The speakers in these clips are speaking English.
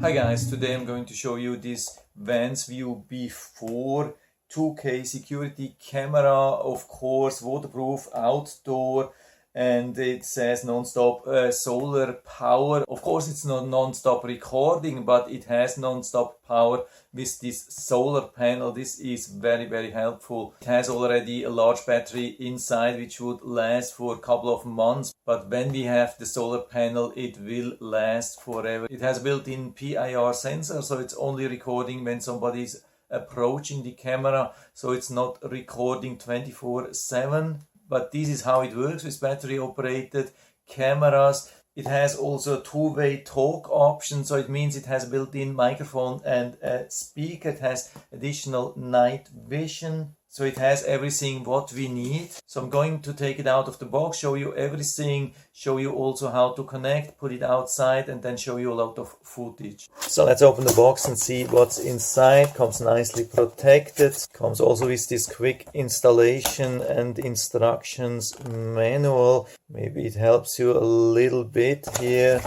Hi guys, today I'm going to show you this Wansview B4 2K security camera, of course waterproof, outdoor, and it says non-stop solar power. Of course it's not non-stop recording, but it has non-stop power with this solar panel. This is very helpful. It has already a large battery inside which would last for a couple of months, but when we have the solar panel it will last forever. It has built-in PIR sensor, so it's only recording when somebody is approaching the camera, so it's not recording 24/7. But this is how it works with battery operated cameras. It has also a two-way talk option, so it means it has a built-in microphone and a speaker. It has additional night vision, so it has everything what we need. So I'm going to take it out of the box, show you everything, show you also how to connect, put it outside, and then show you a lot of footage. So let's open the box and see what's inside. Comes nicely protected. Comes also with this quick installation and instructions manual. Maybe it helps you a little bit here.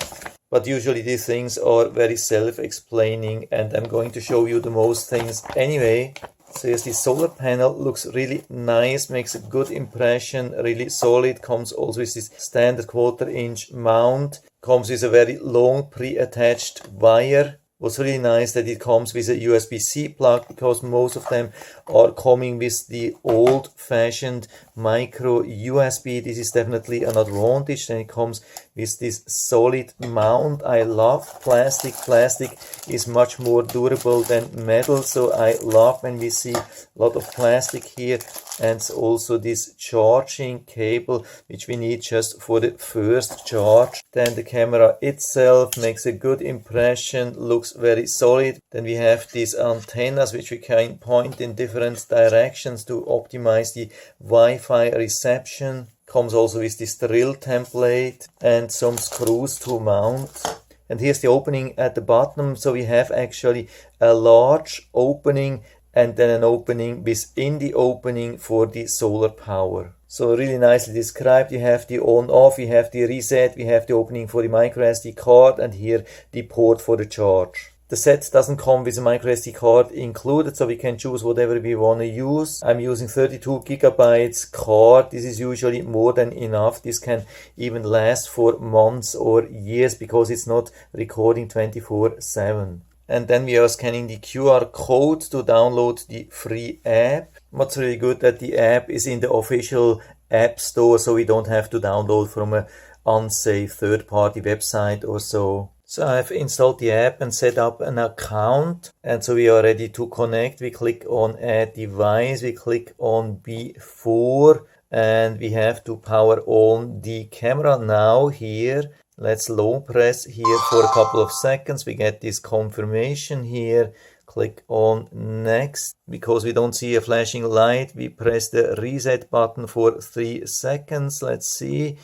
But usually these things are very self-explaining, and I'm going to show you the most things anyway. So yes, the solar panel looks really nice, makes a good impression, really solid. Comes also with this standard 1/4-inch mount. Comes with a very long pre-attached wire. What's really nice that it comes with a USB-C plug, because most of them are coming with the old-fashioned micro USB. This is definitely an advantage. Then it comes with this solid mount. I love plastic. Plastic is much more durable than metal, so I love when we see a lot of plastic here. And also this charging cable, which we need just for the first charge. Then the camera itself makes a good impression, looks very solid. Then we have these antennas which we can point in different directions to optimize the Wi-Fi reception. Comes also with this drill template and some screws to mount. And here's the opening at the bottom. So we have actually a large opening and then an opening within the opening for the solar power. So really nicely described. You have the on-off, you have the reset, we have the opening for the micro SD card, and here the port for the charge. The set doesn't come with a micro SD card included, so we can choose whatever we want to use. I'm using 32 gigabytes card. This is usually more than enough. This can even last for months or years because it's not recording 24/7. And then we are scanning the QR code to download the free app. What's really good that the app is in the official app store, so we don't have to download from a unsafe third-party website or so. So I've installed the app and set up an account, and so we are ready to connect. We click on add device, we click on B4, and we have to power on the camera now here. Let's long press here for a couple of seconds. We get this confirmation here. Click on next. Because we don't see a flashing light, we press the reset button for 3 seconds. Let's see.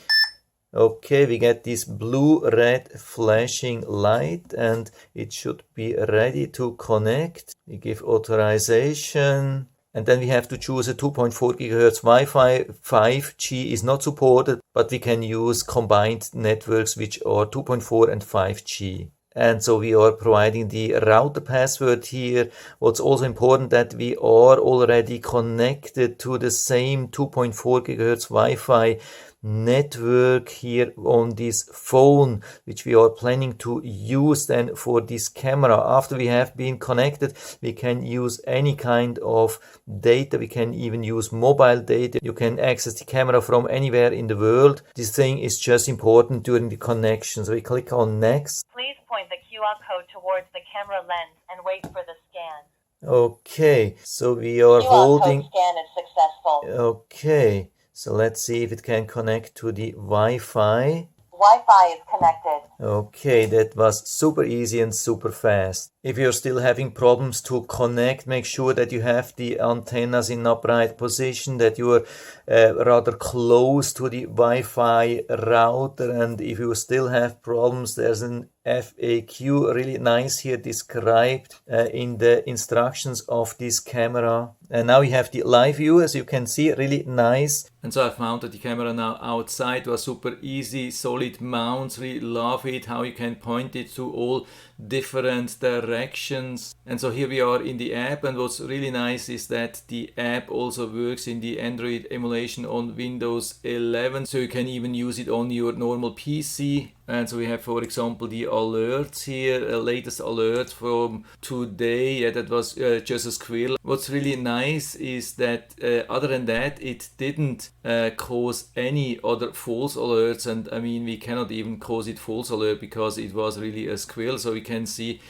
Okay, we get this blue-red flashing light and it should be ready to connect. We give authorization. And then we have to choose a 2.4 GHz Wi-Fi. 5G is not supported, but we can use combined networks which are 2.4 and 5G. And so we are providing the router password here. What's also important that we are already connected to the same 2.4 GHz Wi-Fi network here on this phone, which we are planning to use then for this camera. After we have been connected, we can use any kind of data. We can even use mobile data. You can access the camera from anywhere in the world. This thing is just important during the connection. So we click on next. Please point the QR code towards the camera lens and wait for the scan. Okay, so we are holding. QR code scan is successful. Okay. So let's see if it can connect to the Wi-Fi. Wi-Fi is connected. Okay, that was super easy and super fast. If you're still having problems to connect, make sure that you have the antennas in upright position, that you are rather close to the Wi-Fi router. And if you still have problems, there's an FAQ really nice here described in the instructions of this camera. And now we have the live view, as you can see, really nice. And so I've mounted the camera now outside. It was super easy, solid mounts. Really love it, how you can point it to all different directions. And so here we are in the app, and what's really nice is that the app also works in the Android emulation on Windows 11, so you can even use it on your normal PC. And so we have, for example, the alerts here, latest alert from today. Yeah, that was just a squirrel. What's really nice is that other than that, it didn't cause any other false alerts. And I mean, we cannot even cause it false alert because it was really a squirrel. So we can see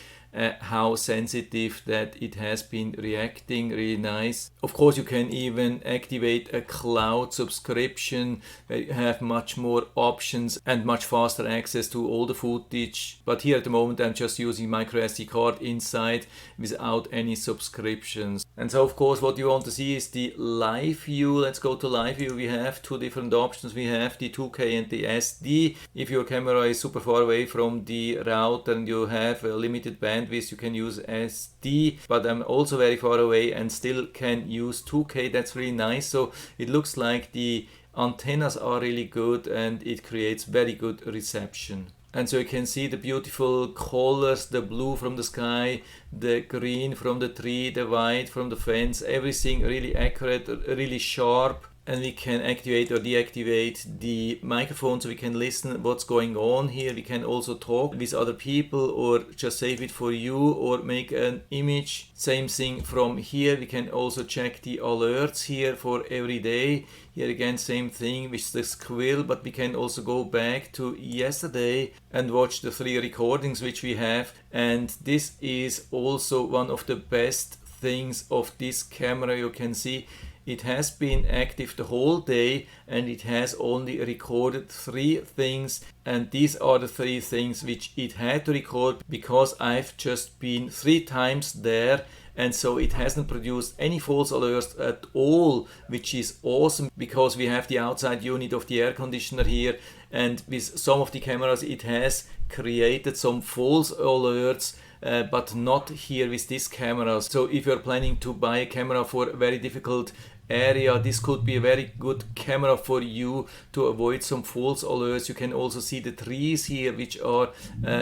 how sensitive that it has been reacting. Really nice. Of course, you can even activate a cloud subscription where you have much more options and much faster access to all the footage. But here at the moment I'm just using micro SD card inside without any subscriptions. And so of course what you want to see is the live view. Let's go to live view. We have two different options. We have the 2K and the SD. If your camera is super far away from the router and you have a limited bandwidth, you can use SD, but I'm also very far away and still can use 2K. That's really nice. So it looks like the antennas are really good and it creates very good reception. And so you can see the beautiful colors, the blue from the sky, the green from the tree, the white from the fence, everything really accurate, really sharp. And we can activate or deactivate the microphone so we can listen what's going on here. We can also talk with other people or just save it for you or make an image. Same thing from here. We can also check the alerts here for every day. Here again, same thing with the squirrel, but we can also go back to yesterday and watch the 3 recordings which we have. And this is also one of the best things of this camera. You can see it has been active the whole day and it has only recorded 3 things, and these are the 3 things which it had to record because I've just been 3 times there, and so it hasn't produced any false alerts at all, which is awesome because we have the outside unit of the air conditioner here, and with some of the cameras it has created some false alerts. But not here with this camera. So if you're planning to buy a camera for a very difficult area, this could be a very good camera for you to avoid some false alerts. You can also see the trees here which are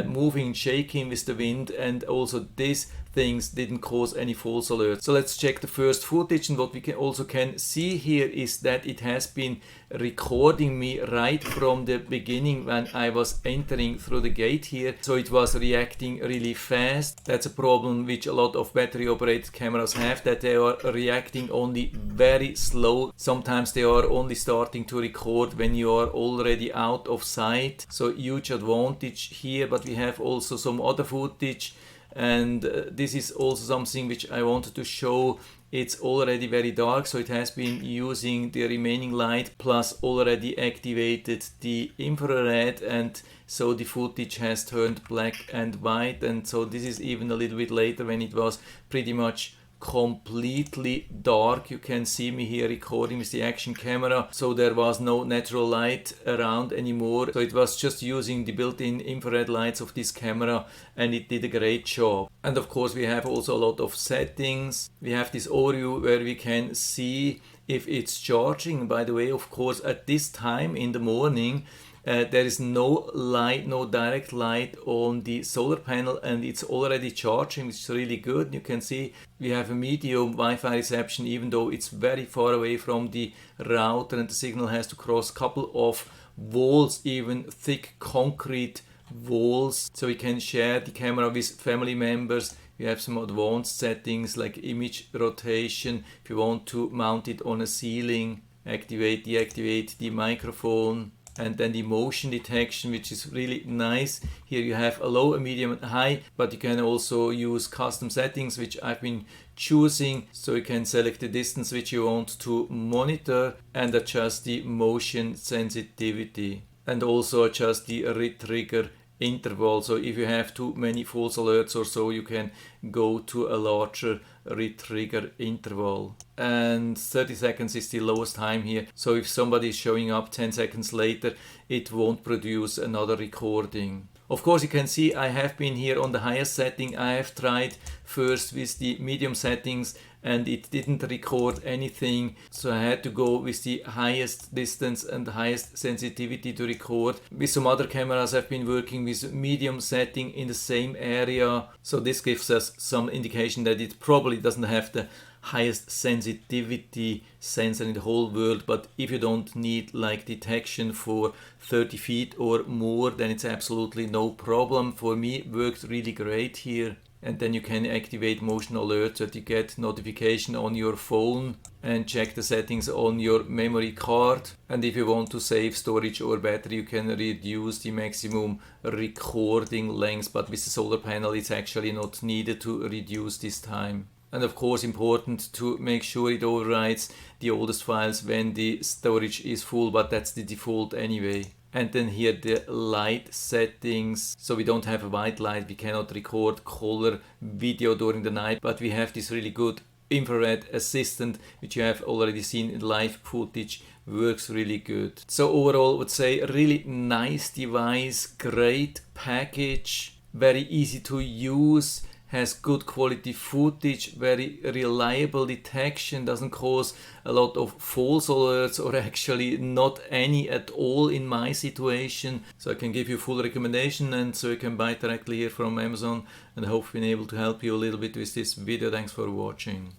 moving, shaking with the wind, and also these things didn't cause any false alerts. So let's check the first footage, and what we can see here is that it has been recording me right from the beginning when I was entering through the gate here. So it was reacting really fast. That's a problem which a lot of battery operated cameras have, that they are reacting only very slow. Sometimes they are only starting to record when you are already out of sight. So huge advantage here, but we have also some other footage. And this is also something which I wanted to show. It's already very dark, so it has been using the remaining light plus already activated the infrared, and so the footage has turned black and white. And so this is even a little bit later when it was pretty much completely dark. You can see me here recording with the action camera, so there was no natural light around anymore, so it was just using the built-in infrared lights of this camera, and it did a great job. And of course we have also a lot of settings. We have this overview where we can see if it's charging. By the way, of course, at this time in the morning there is no light, no direct light on the solar panel, and it's already charging, which is really good. You can see we have a medium Wi-Fi reception even though it's very far away from the router, and the signal has to cross a couple of walls, even thick concrete walls, so we can share the camera with family members. We have some advanced settings like image rotation if you want to mount it on a ceiling, activate, deactivate the microphone, and then the motion detection, which is really nice. Here you have a low, a medium, and high, but you can also use custom settings, which I've been choosing. So you can select the distance which you want to monitor and adjust the motion sensitivity, and also adjust the retrigger interval. So if you have too many false alerts or so, you can go to a larger retrigger interval. And 30 seconds is the lowest time here, so if somebody is showing up 10 seconds later, it won't produce another recording. Of course, you can see I have been here on the highest setting. I have tried first with the medium settings and it didn't record anything, so I had to go with the highest distance and the highest sensitivity to record. With some other cameras I've been working with medium setting in the same area, so this gives us some indication that it probably doesn't have the highest sensitivity sensor in the whole world, but if you don't need like detection for 30 feet or more, then it's absolutely no problem. For me it worked really great here. And then you can activate motion alerts so that you get notification on your phone and check the settings on your memory card. And if you want to save storage or battery, you can reduce the maximum recording length, but with the solar panel it's actually not needed to reduce this time. And of course important to make sure it overwrites the oldest files when the storage is full, but that's the default anyway. And then here the light settings, so we don't have a white light, we cannot record color video during the night, but we have this really good infrared assistant which you have already seen in live footage, works really good. So overall I would say a really nice device, great package, very easy to use, has good quality footage, very reliable detection, doesn't cause a lot of false alerts or actually not any at all in my situation. So I can give you full recommendation, and so you can buy it directly here from Amazon, and I hope I've been able to help you a little bit with this video. Thanks for watching.